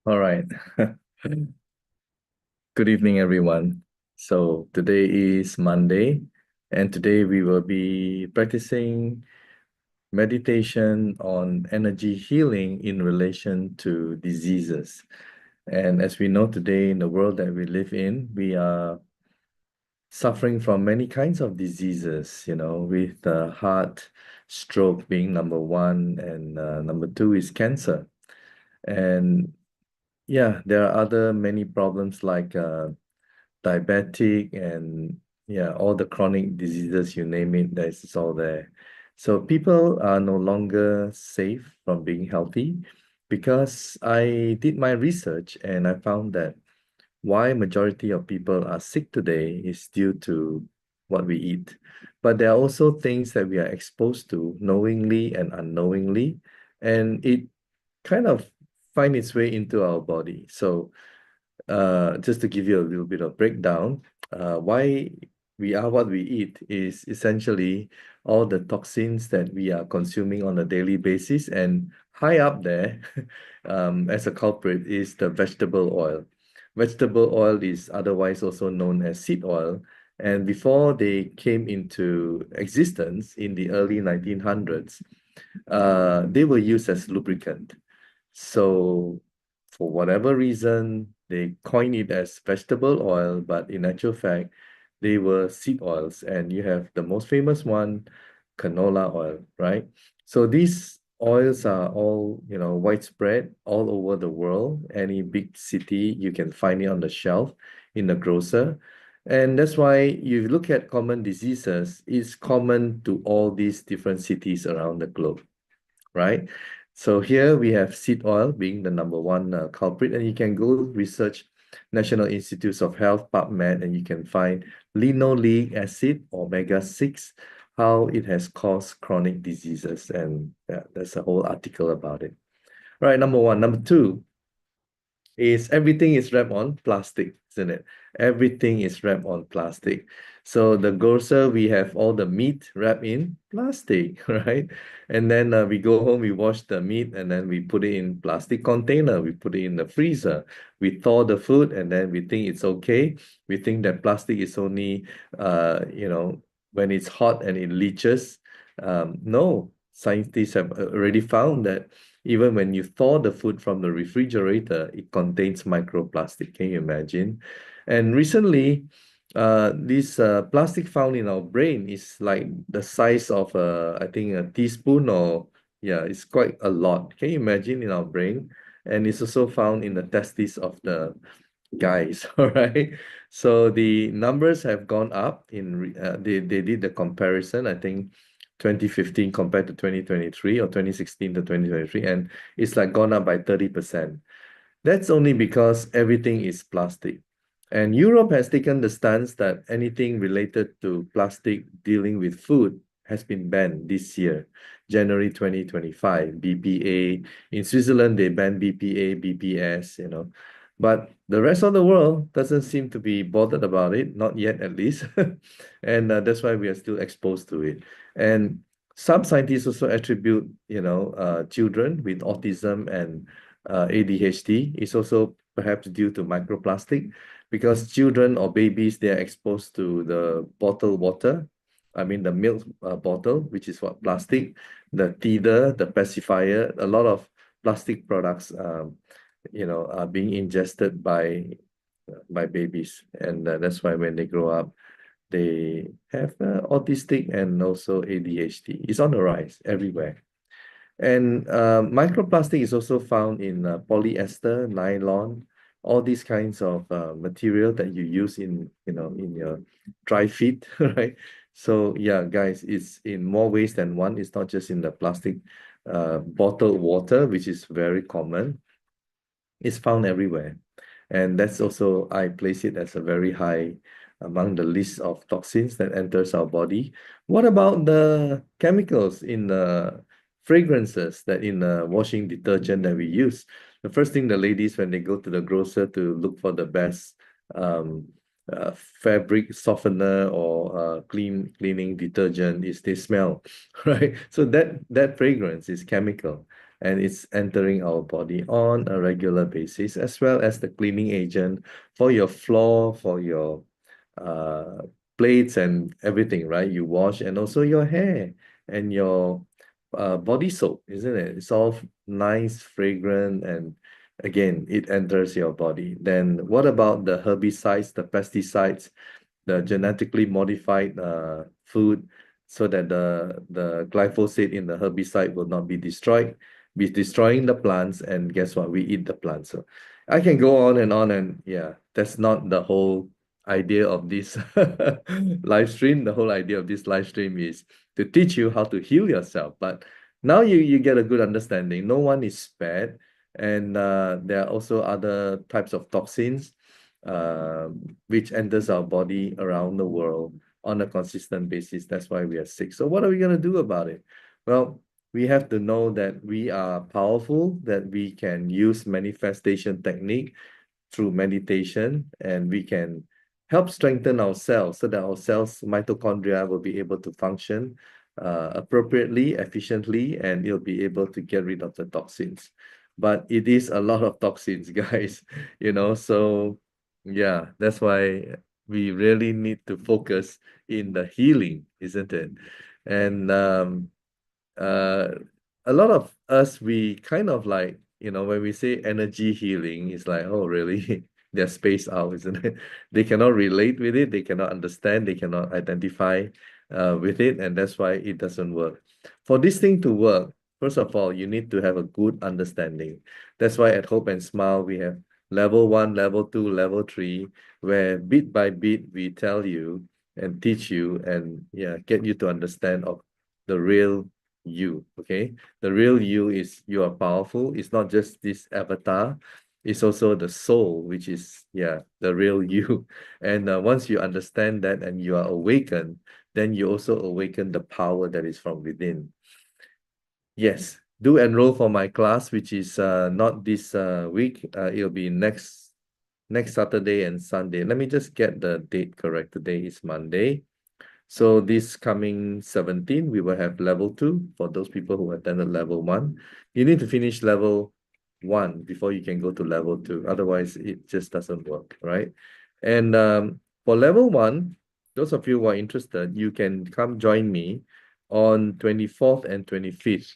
All right. Good evening, everyone. So today is Monday, and today we will be practicing meditation on energy healing in relation to diseases. And as we know today in the world that we live in, we are suffering from many kinds of diseases, with heart, stroke being number one, and number two is cancer. And yeah, there are other many problems like diabetic and yeah, all the chronic diseases, you name it, it's all there. So people are no longer safe from being healthy because I did my research and I found that why majority of people are sick today is due to what we eat. But there are also things that we are exposed to knowingly and unknowingly, and it kind of find its way into our body. So just to give you a little bit of breakdown, why we are what we eat is essentially all the toxins that we are consuming on a daily basis. And high up there, as a culprit, is the vegetable oil. Vegetable oil is otherwise also known as seed oil. And before they came into existence in the early 1900s, they were used as lubricant. So for whatever reason, they coined it as vegetable oil, but in actual fact, they were seed oils. And you have the most famous one, canola oil, right? So these oils are all, widespread all over the world. Any big city, you can find it on the shelf in the grocer. And that's why you look at common diseases, it's common to all these different cities around the globe, right? So here we have seed oil being the number one culprit, and you can go research National Institutes of Health, PubMed, and you can find linoleic acid, omega-6, how it has caused chronic diseases, and yeah, there's a whole article about it. Right, number one. Number two, is everything is wrapped on plastic, isn't it? Everything is wrapped on plastic. So the grocer, we have all the meat wrapped in plastic, right? And then we go home, we wash the meat, and then we put it in plastic container. We put it in the freezer. We thaw the food, and then we think it's okay. We think that plastic is only, when it's hot and it leaches. No, scientists have already found that even when you thaw the food from the refrigerator, it contains microplastic. Can you imagine? And recently, this plastic found in our brain is like the size of I think a teaspoon, or yeah, it's quite a lot. Can you imagine in our brain? And it's also found in the testes of the guys. All right. So the numbers have gone up they did the comparison, I think 2015 compared to 2023 or 2016 to 2023, and it's like gone up by 30%. That's only because everything is plastic. And Europe has taken the stance that anything related to plastic dealing with food has been banned this year, January 2025. BPA. In Switzerland, they banned BPA, BPS, But the rest of the world doesn't seem to be bothered about it, not yet at least. And that's why we are still exposed to it. And some scientists also attribute, children with autism and ADHD is also perhaps due to microplastic, because children or babies, they are exposed to the bottled water. I mean, the milk bottle, which is what plastic, the teether, the pacifier, a lot of plastic products, are being ingested by babies, and that's why when they grow up, they have autistic and also ADHD. It's on the rise everywhere. And microplastic is also found in polyester, nylon, all these kinds of material that you use in your dry fit, right? So yeah, guys, it's in more ways than one. It's not just in the plastic bottled water, which is very common. It's found everywhere. And that's also, I place it as a very high among the list of toxins that enters our body. What about the chemicals in the fragrances that in the washing detergent that we use? The first thing the ladies, when they go to the grocer to look for the best um, fabric softener or cleaning detergent, is they smell, right? So that fragrance is chemical. and it's entering our body on a regular basis, as well as the cleaning agent for your floor, for your uh, plates and everything, right? You wash, and also your hair and your body soap, isn't it? It's all nice, fragrant, and again, it enters your body. Then what about the herbicides, the pesticides, the genetically modified food, so that the glyphosate in the herbicide will not be destroyed, be destroying the plants, and guess what? We eat the plants. So I can go on, and yeah, that's not the whole idea of this live stream. The whole idea of this live stream is to teach you how to heal yourself. But now you get a good understanding. No one is spared, and there are also other types of toxins which enters our body around the world on a consistent basis. That's why we are sick. So what are we going to do about it? Well, we have to know that we are powerful, that we can use manifestation technique through meditation, and we can help strengthen our cells so that our cells, mitochondria, will be able to function appropriately, efficiently, and you'll be able to get rid of the toxins. But it is a lot of toxins, guys, so yeah, that's why we really need to focus in the healing, isn't it? And uh, a lot of us, we kind of like, when we say energy healing, it's like, oh, really? They're spaced out, isn't it? They cannot relate with it, they cannot understand, they cannot identify with it, and that's why it doesn't work. For this thing to work, first of all, you need to have a good understanding. That's why at Hope and Smile, we have level 1, level 2, level 3, where bit by bit we tell you and teach you and yeah, get you to understand of the real you. Okay, the real you is you are powerful. It's not just this avatar, it's also the soul, which is yeah, the real you. And once you understand that and you are awakened, then you also awaken the power that is from within. Yes, do enroll for my class, which is not this week. It'll be next Saturday and Sunday. Let me just get the date correct. Today is Monday. So this coming 17, we will have level 2 for those people who attended level 1. You need to finish level 1 before you can go to level 2. Otherwise, it just doesn't work, right? And for level 1, those of you who are interested, you can come join me on 24th and 25th.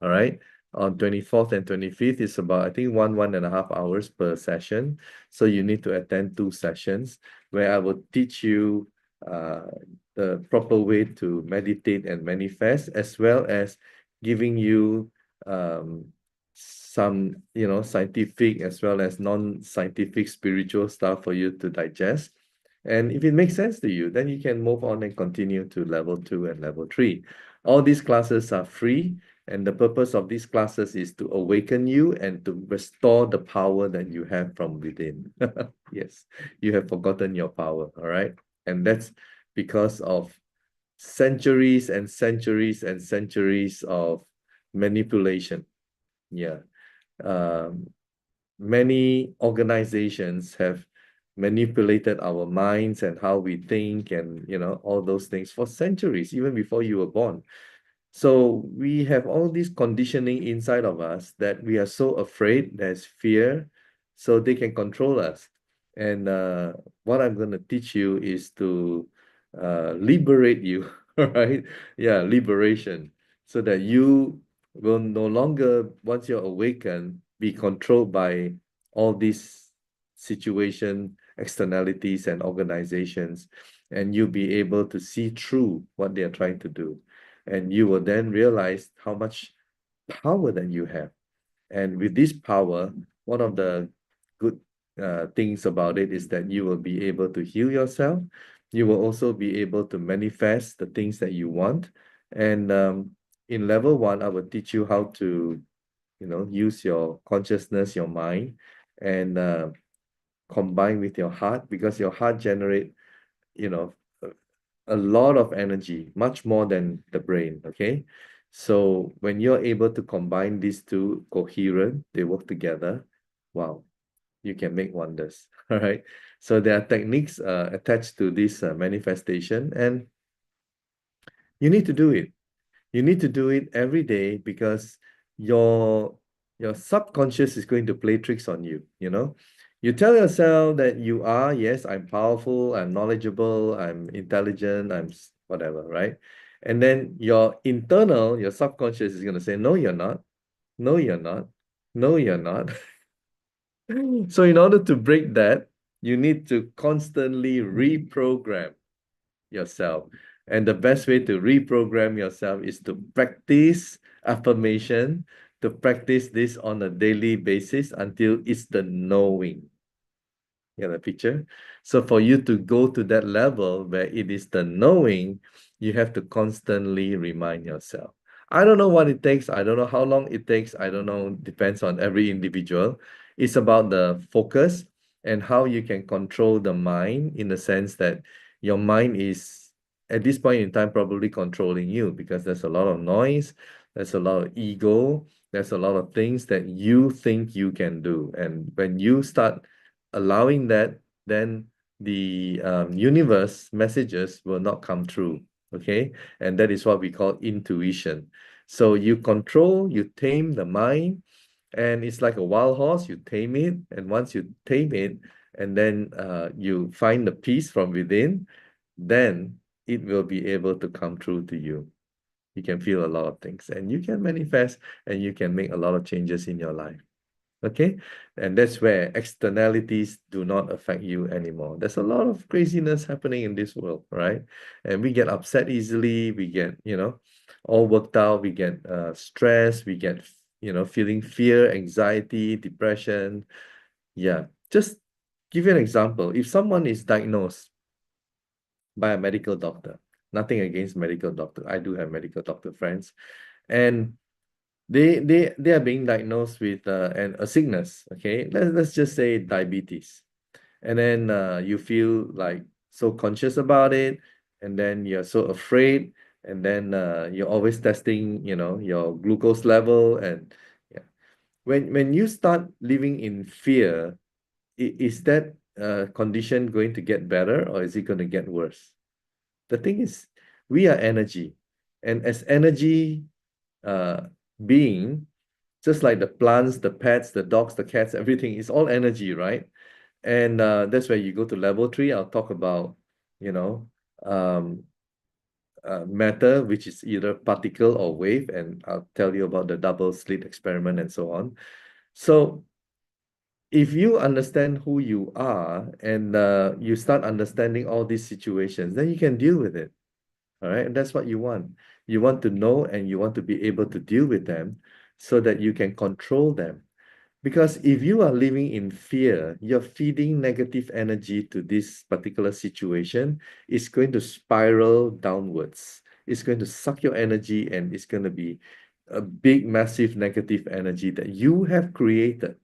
All right. On 24th and 25th is about, I think, 1.5 hours per session. So you need to attend 2 sessions where I will teach you the proper way to meditate and manifest, as well as giving you some, scientific as well as non-scientific spiritual stuff for you to digest. And if it makes sense to you, then you can move on and continue to level 2 and level 3. All these classes are free, and the purpose of these classes is to awaken you and to restore the power that you have from within. Yes, you have forgotten your power, all right? And that's because of centuries and centuries and centuries of manipulation. Yeah. Many organizations have manipulated our minds and how we think and, all those things for centuries, even before you were born. So we have all this conditioning inside of us that we are so afraid, there's fear, so they can control us. And what I'm going to teach you is to liberate you, right? Yeah, liberation, so that you will no longer, once you're awakened, be controlled by all these situation, externalities, and organizations, and you'll be able to see through what they are trying to do. And you will then realize how much power that you have. And with this power, one of the good things about it is that you will be able to heal yourself. You will also be able to manifest the things that you want. And in level 1, I will teach you how to, use your consciousness, your mind, and combine with your heart, because your heart generate, you know, a lot of energy, much more than the brain, okay? So when you're able to combine these two coherent, they work together, wow, you can make wonders, all right? So there are techniques attached to this manifestation, and you need to do it. You need to do it every day, because your subconscious is going to play tricks on you, you know. You tell yourself that you are, yes, I'm powerful, I'm knowledgeable, I'm intelligent, whatever, right? And then your subconscious is going to say, no, you're not. No, you're not. No, you're not. So in order to break that, you need to constantly reprogram yourself. And the best way to reprogram yourself is to practice affirmation, to practice this on a daily basis until it's the knowing. You know the picture? So for you to go to that level where it is the knowing, you have to constantly remind yourself. I don't know what it takes. I don't know how long it takes. I don't know. Depends on every individual. It's about the focus and how you can control the mind in the sense that your mind is at this point in time probably controlling you because there's a lot of noise, there's a lot of ego, there's a lot of things that you think you can do. And when you start allowing that, then the universe messages will not come through. Okay. And that is what we call intuition. So you control, you tame the mind, and it's like a wild horse. You tame it. And once you tame it, and then you find the peace from within, then it will be able to come through to you. You can feel a lot of things and you can manifest and you can make a lot of changes in your life. Okay. And that's where externalities do not affect you anymore. There's a lot of craziness happening in this world, right? And we get upset easily. We get, all worked out. We get stressed. We get, feeling fear, anxiety, depression. Yeah. Just give you an example. If someone is diagnosed by a medical doctor, nothing against medical doctor. I do have medical doctor friends. And they are being diagnosed with a sickness. Okay, let's just say diabetes, and then you feel like so conscious about it, and then you're so afraid, and then you're always testing, your glucose level, and yeah, when you start living in fear, is that condition going to get better or is it going to get worse? The thing is, we are energy, and as energy uh, being, just like the plants, the pets, the dogs, the cats, everything is all energy, right? And that's where you go to level 3. I'll talk about, you know, um, matter, which is either particle or wave, and I'll tell you about the double slit experiment and so on. So if you understand who you are and you start understanding all these situations, then you can deal with it. All right. And that's what you want. You want to know and you want to be able to deal with them so that you can control them. Because if you are living in fear, you're feeding negative energy to this particular situation, it's going to spiral downwards. It's going to suck your energy and it's going to be a big, massive negative energy that you have created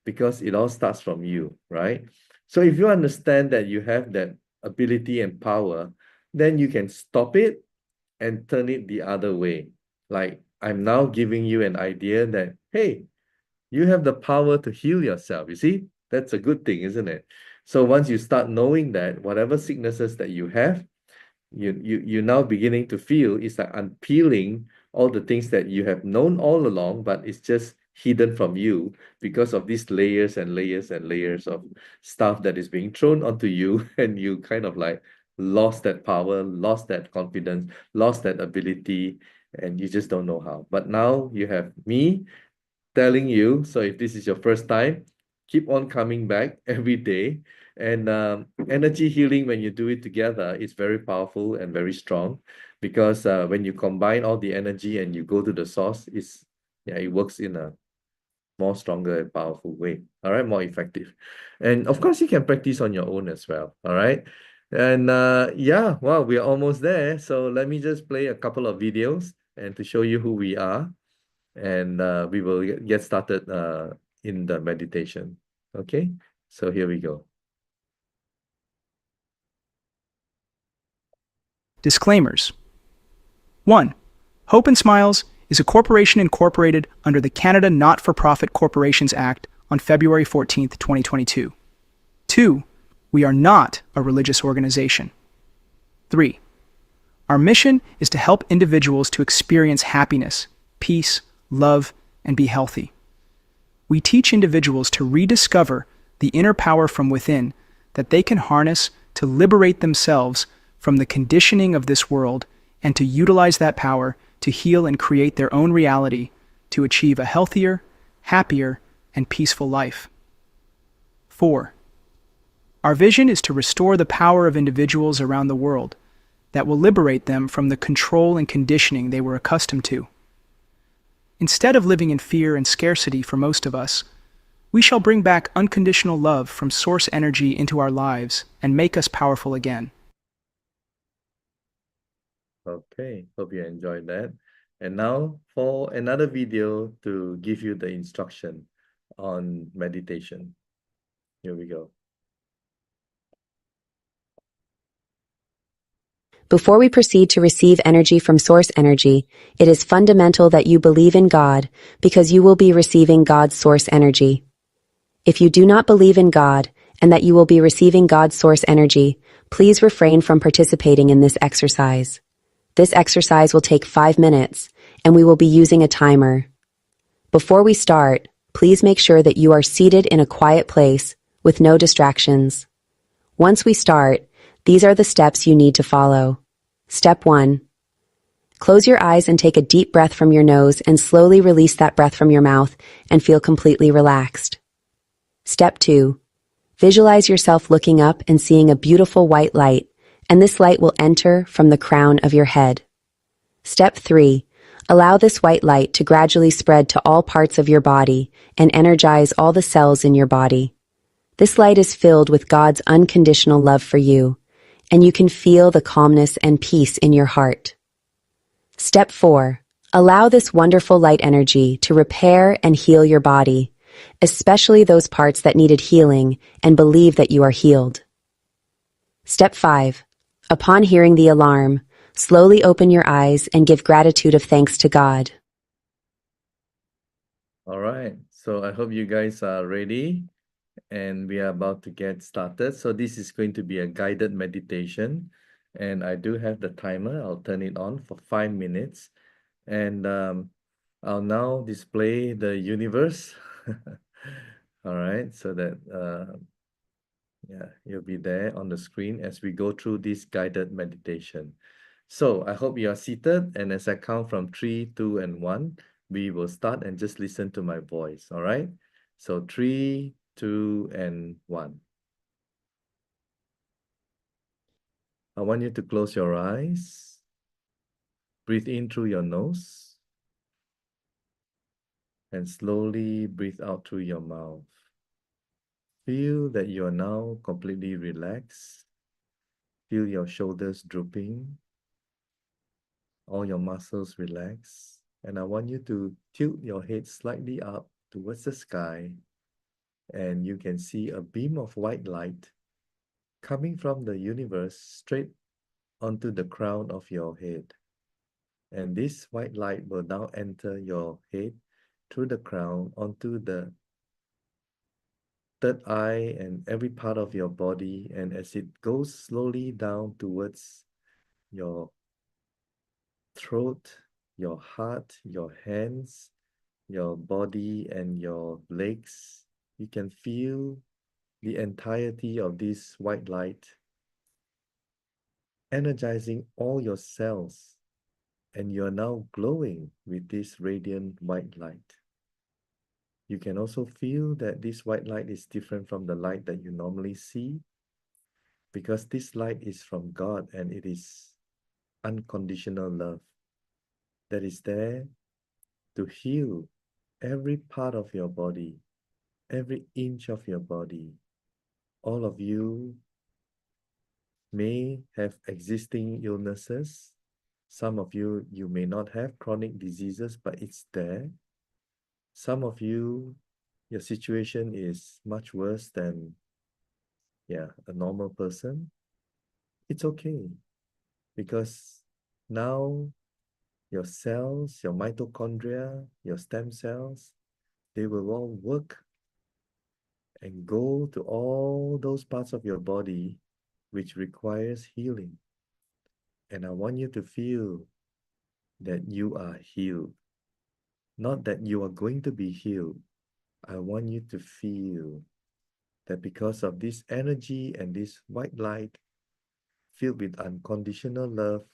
because it all starts from you, right? So if you understand that you have that ability and power, then you can stop it and turn it the other way. Like I'm now giving you an idea that, hey, you have the power to heal yourself. You see, that's a good thing, isn't it? So once you start knowing that whatever sicknesses that you have, you're now beginning to feel it's like unpeeling all the things that you have known all along, but it's just hidden from you because of these layers and layers and layers of stuff that is being thrown onto you, and you kind of like lost that power, lost that confidence, lost that ability, and you just don't know how. But now you have me telling you. So if this is your first time, keep on coming back every day. And energy healing, when you do it together, is very powerful and very strong because when you combine all the energy and you go to the source, it works in a more stronger and powerful way. All right, more effective. And of course, you can practice on your own as well. All right. And yeah, well, we are almost there. So let me just play a couple of videos and to show you who we are, and we will get started in the meditation. Okay, so here we go. Disclaimers. 1. Hope and Smiles is a corporation incorporated under the Canada Not-for-Profit Corporations Act on February 14, 2022. 2. We are not a religious organization. 3. Our mission is to help individuals to experience happiness, peace, love, and be healthy. We teach individuals to rediscover the inner power from within that they can harness to liberate themselves from the conditioning of this world and to utilize that power to heal and create their own reality to achieve a healthier, happier, and peaceful life. 4. Our vision is to restore the power of individuals around the world that will liberate them from the control and conditioning they were accustomed to. Instead of living in fear and scarcity for most of us, we shall bring back unconditional love from source energy into our lives and make us powerful again. Okay, hope you enjoyed that. And now for another video to give you the instruction on meditation. Here we go. Before we proceed to receive energy from source energy, it is fundamental that you believe in God, because you will be receiving God's source energy. If you do not believe in God and that you will be receiving God's source energy, please refrain from participating in this exercise. This exercise will take 5 minutes, and we will be using a timer. Before we start, please make sure that you are seated in a quiet place with no distractions. Once we start, these are the steps you need to follow. Step 1. Close your eyes and take a deep breath from your nose and slowly release that breath from your mouth and feel completely relaxed. Step 2. Visualize yourself looking up and seeing a beautiful white light, and this light will enter from the crown of your head. Step 3. Allow this white light to gradually spread to all parts of your body and energize all the cells in your body. This light is filled with God's unconditional love for you, and you can feel the calmness and peace in your heart. Step 4. Allow this wonderful light energy to repair and heal your body, especially those parts that needed healing, and believe that you are healed. Step 5. Upon hearing the alarm, slowly open your eyes and give gratitude of thanks to God. All right, so I hope you guys are ready and we are about to get started. So this is going to be a guided meditation, and I do have the timer. I'll turn it on for 5 minutes, and I'll now display the universe. All right, so that yeah, you'll be there on the screen as we go through this guided meditation. So I hope you are seated, and as I count from 3, 2, and 1, we will start, and just listen to my voice. All right, so 3, 2, and 1. I want you to close your eyes. Breathe in through your nose and slowly breathe out through your mouth. Feel that you are now completely relaxed. Feel your shoulders drooping, all your muscles relax. And I want you to tilt your head slightly up towards the sky, and you can see a beam of white light coming from the universe straight onto the crown of your head. And this white light will now enter your head through the crown onto the third eye and every part of your body. And as it goes slowly down towards your throat, your heart, your hands, your body, and your legs, you can feel the entirety of this white light energizing all your cells, and you're now glowing with this radiant white light. You can also feel that this white light is different from the light that you normally see, because this light is from God, and it is unconditional love that is there to heal every part of your body, every inch of your body. All of you may have existing illnesses. Some of you may not have chronic diseases, but it's there. Some of you, your situation is much worse than a normal person. It's okay, because now your cells, your mitochondria, your stem cells, they will all work and go to all those parts of your body which requires healing. And I want you to feel that you are healed. Not that you are going to be healed. I want you to feel that because of this energy and this white light filled with unconditional love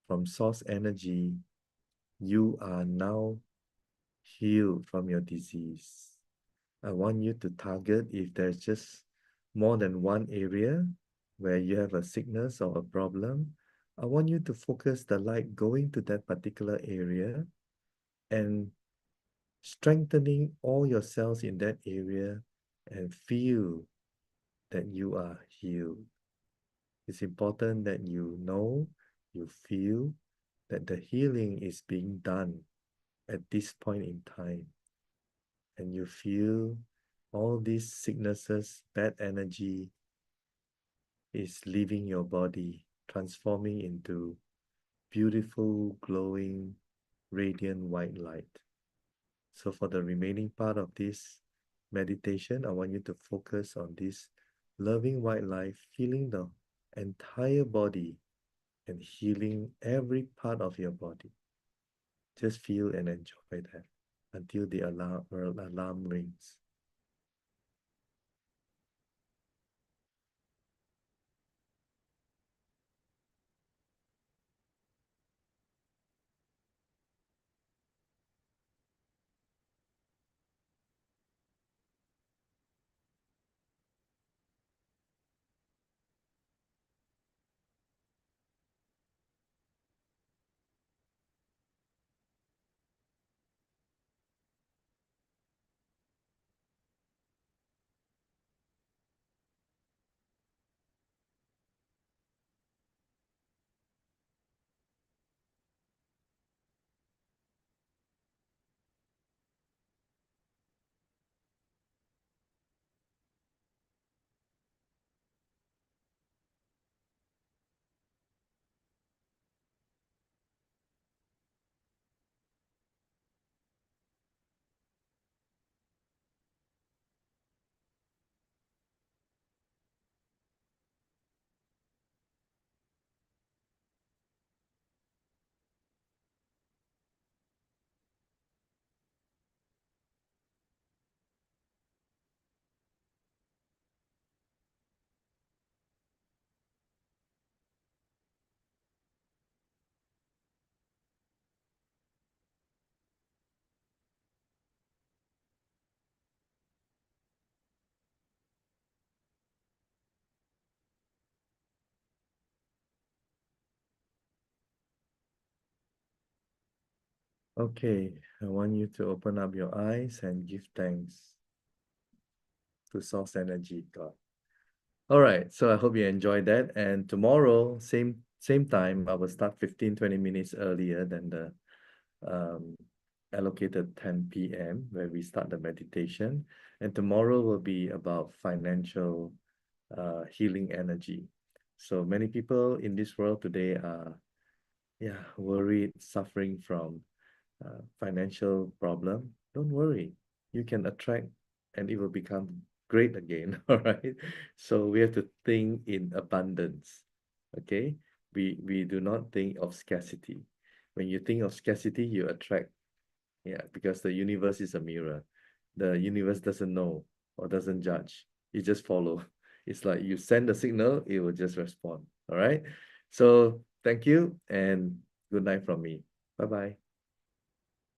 from source energy, you are now healed from your disease. I want you to target if there's just more than one area where you have a sickness or a problem. I want you to focus the light going to that particular area and strengthening all your cells in that area and feel that you are healed. It's important that you know, you feel that the healing is being done at this point in time. And you feel all these sicknesses, bad energy is leaving your body, transforming into beautiful, glowing, radiant white light. So for the remaining part of this meditation, I want you to focus on this loving white light, feeling the entire body and healing every part of your body. Just feel and enjoy that until the alarm rings. Okay, I want you to open up your eyes and give thanks to Source Energy, God. All right, so I hope you enjoyed that. And tomorrow, same time, I will start 15-20 minutes earlier than the allocated 10 p.m. where we start the meditation. And tomorrow will be about financial healing energy. So many people in this world today are worried, suffering from financial problem. Don't worry, you can attract and it will become great again. All right. So we have to think in abundance. Okay. We do not think of scarcity. When you think of scarcity, you attract. Yeah, because the universe is a mirror. The universe doesn't know or doesn't judge. It just follow. It's like you send a signal, it will just respond. All right. So thank you and good night from me. Bye-bye.